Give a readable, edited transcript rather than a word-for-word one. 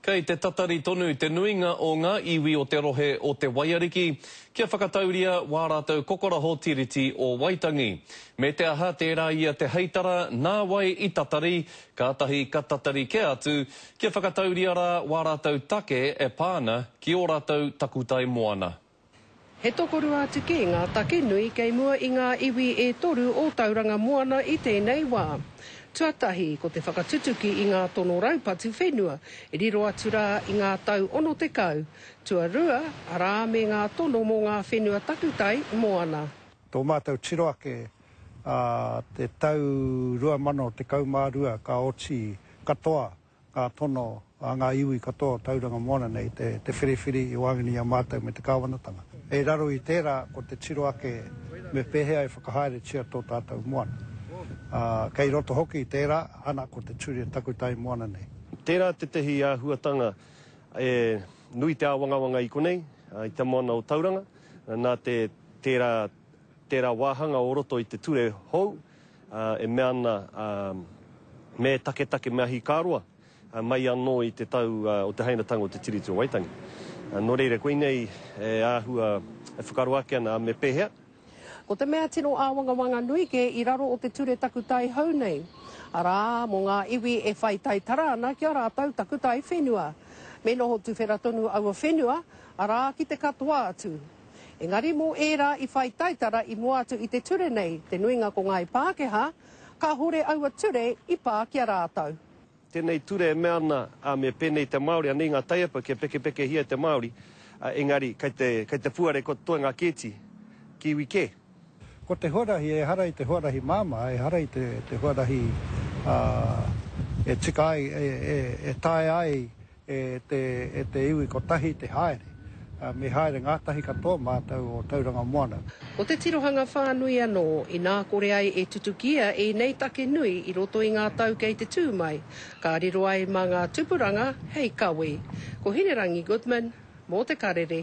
Kei te tatari tonu te nuinga o ngā iwi o te rohe o te Waiariki, kia whakatauria wā rātou kokora hōtiriti o Waitangi. Me te aha tērā ia te heitara, nā wai i tatari, kātahi ka tatari ke atu, kia whakatauria rā wā rātou take e pāna ki o rātou takutai moana. He tokoru atu ki ngā take nui kei mua i ngā iwi e toru o tauranga moana i tēnei wā. Tuatahi ko te whakatutuki i ngā tono raupatu whenua, e riro atu rā i ngā tau ono te kau. Tuarua, arā me ngā tono mō ngā whenua takutai moana. Tō mātou tiroake te tau rua mano te kaumārua ka oti katoa, ka tono ngā iwi katoa tauranga moana nei te whiriwhiri i wangini a mātou me te kāwanatanga. E raro i tērā ko te tiroake me pēhea e whakahaere tia tō tātou moana. Kei roto hoki i tērā, ana ko te turi takutai moana nei. Tērā te tehi huatanga e nui te awangawanga i konei, i te moana o tauranga, nā tērā wāhanga o roto i te ture hou, e mea ana me take mea hi kāroa, mai anō i te tau o te hainatanga o te tiriti o Waitangi. Nō reire koinei e āhua e whakaroake ana me pēhea. Ko te mea tino āwangawanga nui ke i raro o te ture takutai hau nei. Arā, mō ngā iwi e whaitai tarana kia rātau takutai whenua. Me noho tu whera tonu aua whenua, arā ki te katoa atu. Engari mō ērā i whaitai tara i mua atu i te ture nei, te nuinga ko ngai Pākehā, ka hore aua ture i pā kia rātau. Tēnei ture e mea ana me pēnei te Māori, anei ngā taiapa kia peke hia te Māori, engari kei te puare ko toi ngā kēti, kiwi ke. Ko te huarahi e hara i te huarahi māma, e hara i te huarahi e tika ai, e tae ai e te iwi ko tahi te haere. Me haere ngātahi katoa mātou o tauranga moana. O te tirohanga whānui anō, i nā kore ai e tutukia e nei take nui i roto i ngā tau kei te tūmai. Ka riro ai mā ngā tupuranga, hei kawi. Ko Hinerangi Goodman, mō te karere.